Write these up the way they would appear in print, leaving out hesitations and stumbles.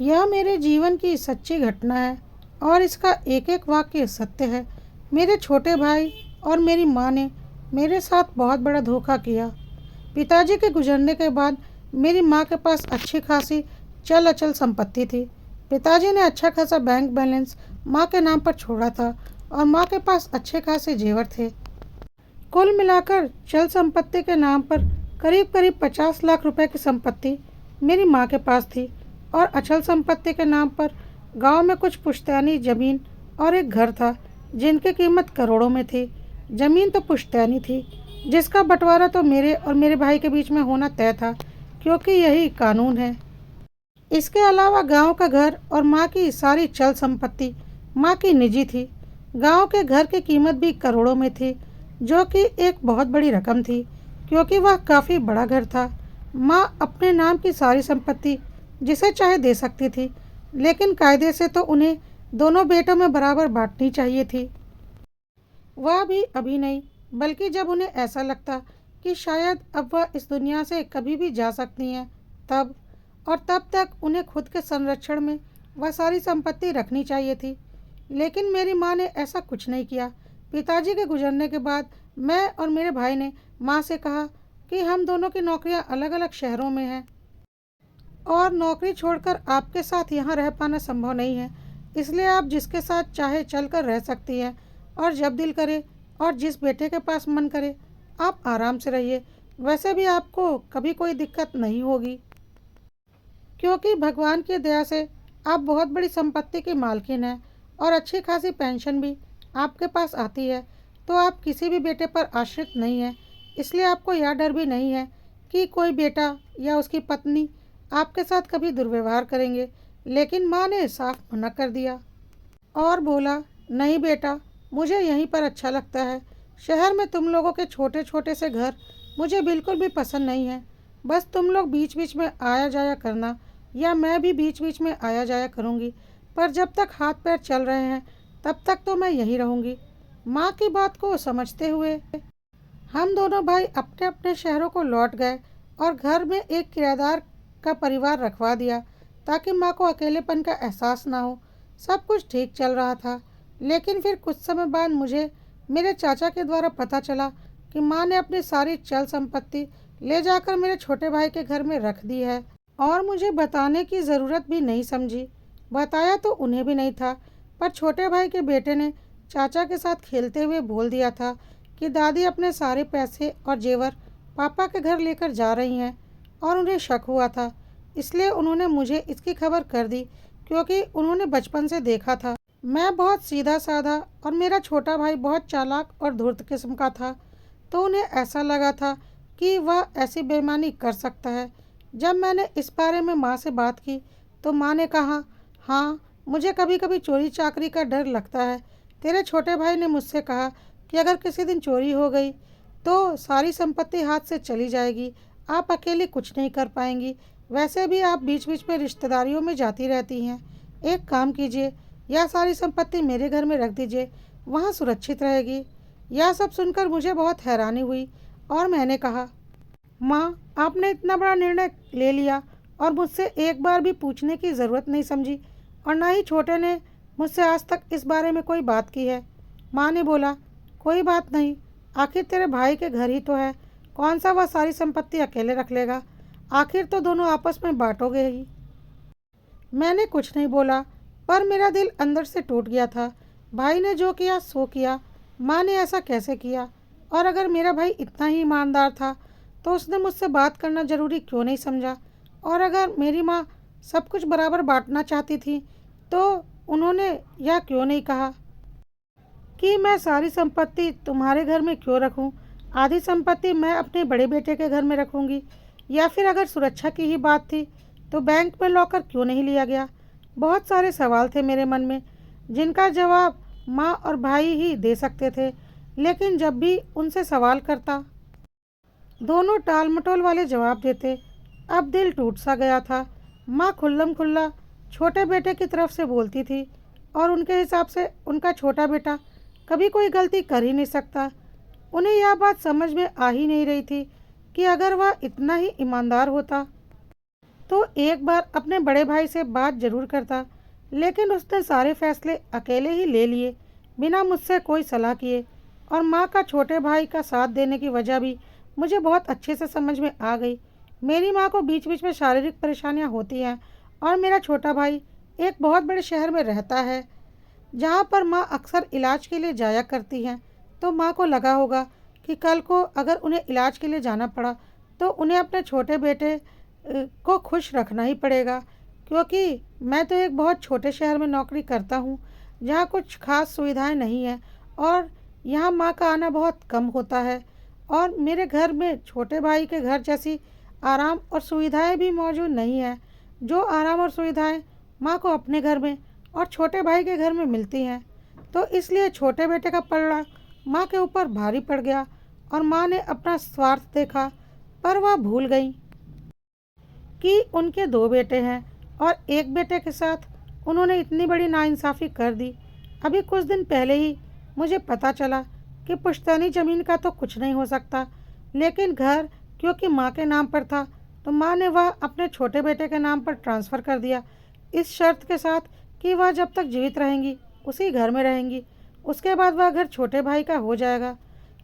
यह मेरे जीवन की सच्ची घटना है और इसका एक एक वाक्य सत्य है। मेरे छोटे भाई और मेरी माँ ने मेरे साथ बहुत बड़ा धोखा किया। पिताजी के गुजरने के बाद मेरी माँ के पास अच्छी खासी चल अचल संपत्ति थी। पिताजी ने अच्छा खासा बैंक बैलेंस माँ के नाम पर छोड़ा था और माँ के पास अच्छे खासे जेवर थे। कुल मिलाकर चल संपत्ति के नाम पर करीब करीब 50 लाख रुपए की संपत्ति मेरी माँ के पास थी और अचल संपत्ति के नाम पर गांव में कुछ पुश्तैनी जमीन और एक घर था जिनकी कीमत करोड़ों में थी। जमीन तो पुश्तैनी थी जिसका बंटवारा तो मेरे और मेरे भाई के बीच में होना तय था क्योंकि यही कानून है। इसके अलावा गांव का घर और माँ की सारी चल संपत्ति माँ की निजी थी। गांव के घर की कीमत भी करोड़ों में थी जो कि एक बहुत बड़ी रकम थी क्योंकि वह काफ़ी बड़ा घर था। माँ अपने नाम की सारी संपत्ति जिसे चाहे दे सकती थी लेकिन कायदे से तो उन्हें दोनों बेटों में बराबर बांटनी चाहिए थी। वह भी अभी नहीं बल्कि जब उन्हें ऐसा लगता कि शायद अब वह इस दुनिया से कभी भी जा सकती हैं तब, और तब तक उन्हें खुद के संरक्षण में वह सारी संपत्ति रखनी चाहिए थी। लेकिन मेरी माँ ने ऐसा कुछ नहीं किया। पिताजी के गुजरने के बाद मैं और मेरे भाई ने माँ से कहा कि हम दोनों की नौकरियाँ अलग अलग शहरों में हैं और नौकरी छोड़कर आपके साथ यहाँ रह पाना संभव नहीं है, इसलिए आप जिसके साथ चाहे चलकर रह सकती हैं और जब दिल करे और जिस बेटे के पास मन करे आप आराम से रहिए। वैसे भी आपको कभी कोई दिक्कत नहीं होगी क्योंकि भगवान की दया से आप बहुत बड़ी संपत्ति की मालकिन हैं और अच्छी खासी पेंशन भी आपके पास आती है, तो आप किसी भी बेटे पर आश्रित नहीं हैं। इसलिए आपको यह डर भी नहीं है कि कोई बेटा या उसकी पत्नी आपके साथ कभी दुर्व्यवहार करेंगे। लेकिन माँ ने साफ मना कर दिया और बोला, नहीं बेटा, मुझे यहीं पर अच्छा लगता है। शहर में तुम लोगों के छोटे छोटे से घर मुझे बिल्कुल भी पसंद नहीं है। बस तुम लोग बीच बीच में आया जाया करना या मैं भी बीच बीच में आया जाया करूँगी, पर जब तक हाथ पैर चल रहे हैं तब तक तो मैं यहीं रहूँगी। माँ की बात को समझते हुए हम दोनों भाई अपने अपने शहरों को लौट गए और घर में एक किराएदार का परिवार रखवा दिया ताकि माँ को अकेलेपन का एहसास ना हो। सब कुछ ठीक चल रहा था लेकिन फिर कुछ समय बाद मुझे मेरे चाचा के द्वारा पता चला कि माँ ने अपनी सारी चल संपत्ति ले जाकर मेरे छोटे भाई के घर में रख दी है और मुझे बताने की ज़रूरत भी नहीं समझी। बताया तो उन्हें भी नहीं था, पर छोटे भाई के बेटे ने चाचा के साथ खेलते हुए बोल दिया था कि दादी अपने सारे पैसे और जेवर पापा के घर लेकर जा रही हैं और उन्हें शक हुआ था, इसलिए उन्होंने मुझे इसकी खबर कर दी क्योंकि उन्होंने बचपन से देखा था मैं बहुत सीधा साधा और मेरा छोटा भाई बहुत चालाक और धूर्त किस्म का था, तो उन्हें ऐसा लगा था कि वह ऐसी बेईमानी कर सकता है। जब मैंने इस बारे में माँ से बात की तो माँ ने कहा, हाँ, मुझे कभी कभी चोरी चाकरी का डर लगता है। तेरे छोटे भाई ने मुझसे कहा कि अगर किसी दिन चोरी हो गई तो सारी संपत्ति हाथ से चली जाएगी, आप अकेले कुछ नहीं कर पाएंगी। वैसे भी आप बीच बीच में रिश्तेदारियों में जाती रहती हैं। एक काम कीजिए, यह सारी संपत्ति मेरे घर में रख दीजिए, वहाँ सुरक्षित रहेगी। यह सब सुनकर मुझे बहुत हैरानी हुई और मैंने कहा, माँ, आपने इतना बड़ा निर्णय ले लिया और मुझसे एक बार भी पूछने की ज़रूरत नहीं समझी और ना ही छोटे ने मुझसे आज तक इस बारे में कोई बात की है। माँ ने बोला, कोई बात नहीं, आखिर तेरे भाई के घर ही तो है, कौन सा वह सारी संपत्ति अकेले रख लेगा, आखिर तो दोनों आपस में बांटोगे ही। मैंने कुछ नहीं बोला पर मेरा दिल अंदर से टूट गया था। भाई ने जो किया सो किया, माँ ने ऐसा कैसे किया, और अगर मेरा भाई इतना ही ईमानदार था तो उसने मुझसे बात करना ज़रूरी क्यों नहीं समझा, और अगर मेरी माँ सब कुछ बराबर बांटना चाहती थी तो उन्होंने यह क्यों नहीं कहा कि मैं सारी संपत्ति तुम्हारे घर में क्यों रखूं, आधी संपत्ति मैं अपने बड़े बेटे के घर में रखूंगी, या फिर अगर सुरक्षा की ही बात थी तो बैंक में लॉकर क्यों नहीं लिया गया। बहुत सारे सवाल थे मेरे मन में जिनका जवाब माँ और भाई ही दे सकते थे, लेकिन जब भी उनसे सवाल करता दोनों टाल मटोल वाले जवाब देते। अब दिल टूट सा गया था। माँ खुल्लम खुल्ला छोटे बेटे की तरफ से बोलती थी और उनके हिसाब से उनका छोटा बेटा कभी कोई गलती कर ही नहीं सकता। उन्हें यह बात समझ में आ ही नहीं रही थी कि अगर वह इतना ही ईमानदार होता तो एक बार अपने बड़े भाई से बात जरूर करता, लेकिन उसने सारे फैसले अकेले ही ले लिए, बिना मुझसे कोई सलाह किए। और माँ का छोटे भाई का साथ देने की वजह भी मुझे बहुत अच्छे से समझ में आ गई। मेरी माँ को बीच बीच में शारीरिक परेशानियाँ होती हैं, और मेरा छोटा भाई एक बहुत बड़े शहर में रहता है, जहाँ पर माँ अक्सर इलाज के लिए जाया करती हैं। तो माँ को लगा होगा कि कल को अगर उन्हें इलाज के लिए जाना पड़ा तो उन्हें अपने छोटे बेटे को खुश रखना ही पड़ेगा, क्योंकि मैं तो एक बहुत छोटे शहर में नौकरी करता हूँ, जहाँ कुछ खास सुविधाएं नहीं हैं, और यहाँ माँ का आना बहुत कम होता है। और मेरे घर में छोटे भाई के घर जैसी आराम और सुविधाएं भी मौजूद नहीं है, जो आराम और सुविधाएं माँ को अपने घर में और छोटे भाई के घर में मिलती हैं। तो इसलिए छोटे बेटे का पलड़ा माँ के ऊपर भारी पड़ गया, और माँ ने अपना स्वार्थ देखा, पर वह भूल गई कि उनके दो बेटे हैं, और एक बेटे के साथ उन्होंने इतनी बड़ी नाइंसाफ़ी कर दी। अभी कुछ दिन पहले ही मुझे पता चला कि पुश्तैनी ज़मीन का तो कुछ नहीं हो सकता, लेकिन घर क्योंकि माँ के नाम पर था, तो माँ ने वह अपने छोटे बेटे के नाम पर ट्रांसफ़र कर दिया, इस शर्त के साथ कि वह जब तक जीवित रहेंगी उसी घर में रहेंगी। उसके बाद वह घर छोटे भाई का हो जाएगा,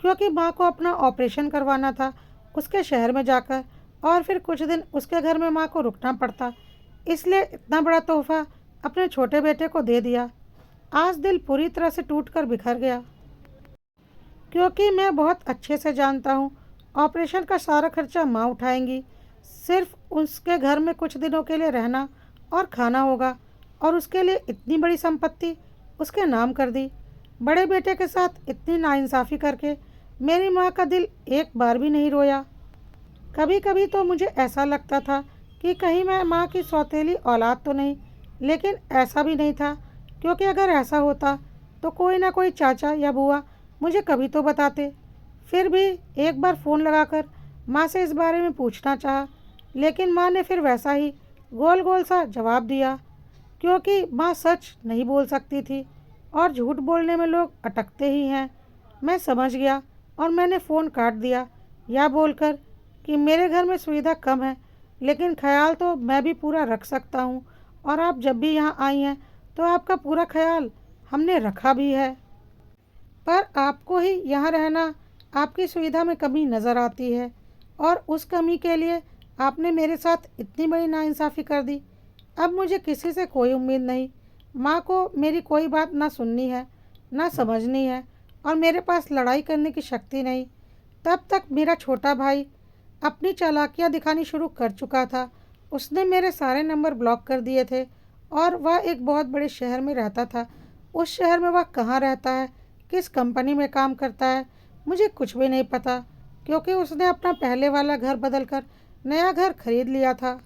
क्योंकि माँ को अपना ऑपरेशन करवाना था उसके शहर में जाकर, और फिर कुछ दिन उसके घर में माँ को रुकना पड़ता। इसलिए इतना बड़ा तोहफा अपने छोटे बेटे को दे दिया। आज दिल पूरी तरह से टूट कर बिखर गया, क्योंकि मैं बहुत अच्छे से जानता हूँ ऑपरेशन का सारा खर्चा माँ उठाएंगी। सिर्फ उसके घर में कुछ दिनों के लिए रहना और खाना होगा, और उसके लिए इतनी बड़ी संपत्ति उसके नाम कर दी। बड़े बेटे के साथ इतनी नाइंसाफ़ी करके मेरी माँ का दिल एक बार भी नहीं रोया। कभी कभी तो मुझे ऐसा लगता था कि कहीं मैं माँ की सौतेली औलाद तो नहीं, लेकिन ऐसा भी नहीं था, क्योंकि अगर ऐसा होता तो कोई ना कोई चाचा या बुआ मुझे कभी तो बताते। फिर भी एक बार फ़ोन लगाकर माँ से इस बारे में पूछना चाहा, लेकिन माँ ने फिर वैसा ही गोल गोल सा जवाब दिया, क्योंकि माँ सच नहीं बोल सकती थी, और झूठ बोलने में लोग अटकते ही हैं। मैं समझ गया, और मैंने फ़ोन काट दिया, यह बोलकर कि मेरे घर में सुविधा कम है, लेकिन ख्याल तो मैं भी पूरा रख सकता हूँ, और आप जब भी यहाँ आई हैं तो आपका पूरा ख्याल हमने रखा भी है। पर आपको ही यहाँ रहना आपकी सुविधा में कमी नज़र आती है, और उस कमी के लिए आपने मेरे साथ इतनी बड़ी नाइंसाफ़ी कर दी। अब मुझे किसी से कोई उम्मीद नहीं। माँ को मेरी कोई बात ना सुननी है, ना समझनी है, और मेरे पास लड़ाई करने की शक्ति नहीं। तब तक मेरा छोटा भाई अपनी चालाकियाँ दिखानी शुरू कर चुका था। उसने मेरे सारे नंबर ब्लॉक कर दिए थे, और वह एक बहुत बड़े शहर में रहता था। उस शहर में वह कहाँ रहता है, किस कंपनी में काम करता है, मुझे कुछ भी नहीं पता, क्योंकि उसने अपना पहले वाला घर बदलकर नया घर खरीद लिया था।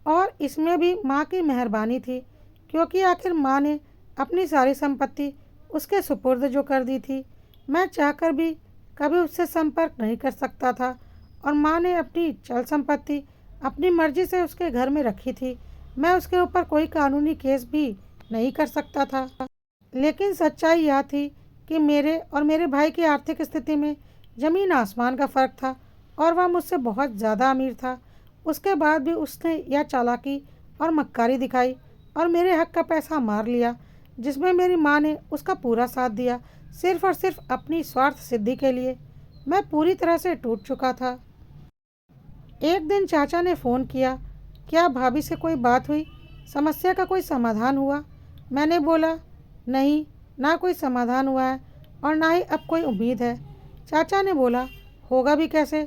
और इसमें भी माँ की मेहरबानी थी, क्योंकि आखिर माँ ने अपनी सारी संपत्ति उसके सुपुर्द जो कर दी थी। मैं चाहकर भी कभी उससे संपर्क नहीं कर सकता था, और माँ ने अपनी चल संपत्ति अपनी मर्जी से उसके घर में रखी थी। मैं उसके ऊपर कोई कानूनी केस भी नहीं कर सकता था। लेकिन सच्चाई यह थी कि मेरे और मेरे भाई की आर्थिक स्थिति में ज़मीन आसमान का फ़र्क था, और वह मुझसे बहुत ज़्यादा अमीर था। उसके बाद भी उसने यह चालाकी और मक्कारी दिखाई, और मेरे हक का पैसा मार लिया, जिसमें मेरी माँ ने उसका पूरा साथ दिया, सिर्फ़ और सिर्फ अपनी स्वार्थ सिद्धि के लिए। मैं पूरी तरह से टूट चुका था। एक दिन चाचा ने फ़ोन किया, क्या भाभी से कोई बात हुई, समस्या का कोई समाधान हुआ? मैंने बोला, नहीं, ना कोई समाधान हुआ है, और ना ही अब कोई उम्मीद है। चाचा ने बोला, होगा भी कैसे,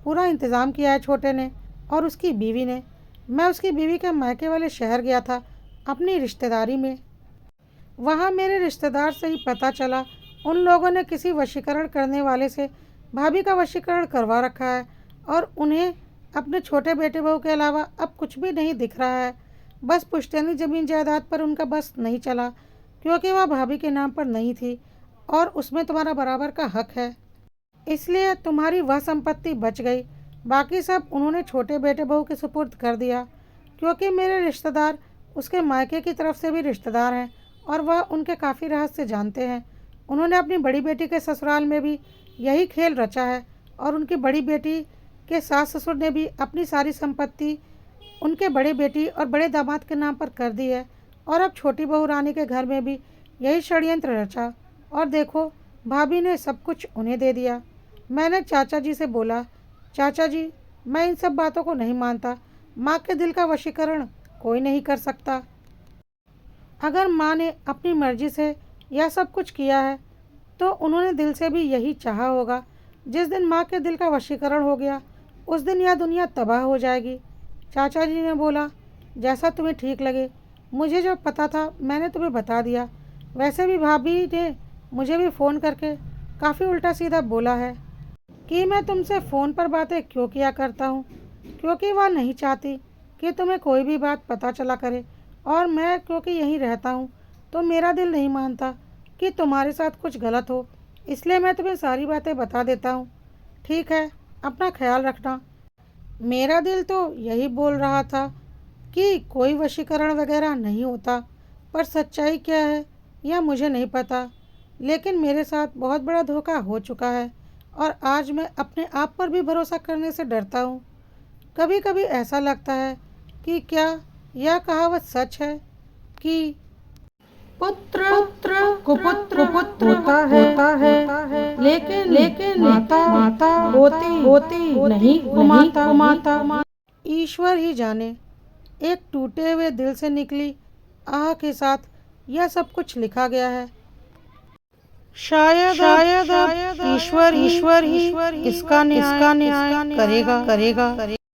पूरा इंतज़ाम किया है छोटे ने और उसकी बीवी ने। मैं उसकी बीवी के मायके वाले शहर गया था अपनी रिश्तेदारी में। वहाँ मेरे रिश्तेदार से ही पता चला, उन लोगों ने किसी वशीकरण करने वाले से भाभी का वशीकरण करवा रखा है, और उन्हें अपने छोटे बेटे बहू के अलावा अब कुछ भी नहीं दिख रहा है। बस पुश्तैनी ज़मीन जायदाद पर उनका बस नहीं चला, क्योंकि वह भाभी के नाम पर नहीं थी, और उसमें तुम्हारा बराबर का हक है, इसलिए तुम्हारी वह संपत्ति बच गई। बाकी सब उन्होंने छोटे बेटे बहू के सुपुर्द कर दिया, क्योंकि मेरे रिश्तेदार उसके मायके की तरफ से भी रिश्तेदार हैं, और वह उनके काफ़ी रहस्य जानते हैं। उन्होंने अपनी बड़ी बेटी के ससुराल में भी यही खेल रचा है, और उनकी बड़ी बेटी के सास ससुर ने भी अपनी सारी संपत्ति उनके बड़े बेटी और बड़े दामाद के नाम पर कर दी है, और अब छोटी बहू रानी के घर में भी यही षड्यंत्र रचा, और देखो भाभी ने सब कुछ उन्हें दे दिया। मैंने चाचा जी से बोला, चाचा जी मैं इन सब बातों को नहीं मानता। माँ के दिल का वशीकरण कोई नहीं कर सकता। अगर माँ ने अपनी मर्जी से यह सब कुछ किया है तो उन्होंने दिल से भी यही चाहा होगा। जिस दिन माँ के दिल का वशीकरण हो गया उस दिन यह दुनिया तबाह हो जाएगी। चाचा जी ने बोला, जैसा तुम्हें ठीक लगे, मुझे जो पता था मैंने तुम्हें बता दिया। वैसे भी भाभी ने मुझे भी फ़ोन करके काफ़ी उल्टा सीधा बोला है कि मैं तुमसे फ़ोन पर बातें क्यों किया करता हूँ, क्योंकि वह नहीं चाहती कि तुम्हें कोई भी बात पता चला करे, और मैं क्योंकि यहीं रहता हूँ तो मेरा दिल नहीं मानता कि तुम्हारे साथ कुछ गलत हो, इसलिए मैं तुम्हें सारी बातें बता देता हूँ। ठीक है, अपना ख्याल रखना। मेरा दिल तो यही बोल रहा था कि कोई वशीकरण वगैरह नहीं होता, पर सच्चाई क्या है यह मुझे नहीं पता। लेकिन मेरे साथ बहुत बड़ा धोखा हो चुका है, और आज मैं अपने आप पर भी भरोसा करने से डरता हूँ। कभी कभी ऐसा लगता है कि क्या यह कहावत सच है कि पुत्र पुत्र कुपुत्र होता है, लेकिन लेकिन माता माता होती होती नहीं कुमाता। ईश्वर ही जाने। एक टूटे हुए दिल से निकली आह के साथ यह सब कुछ लिखा गया है। शायद शायद ईश्वर ईश्वर ही इसका न्याय करेगा।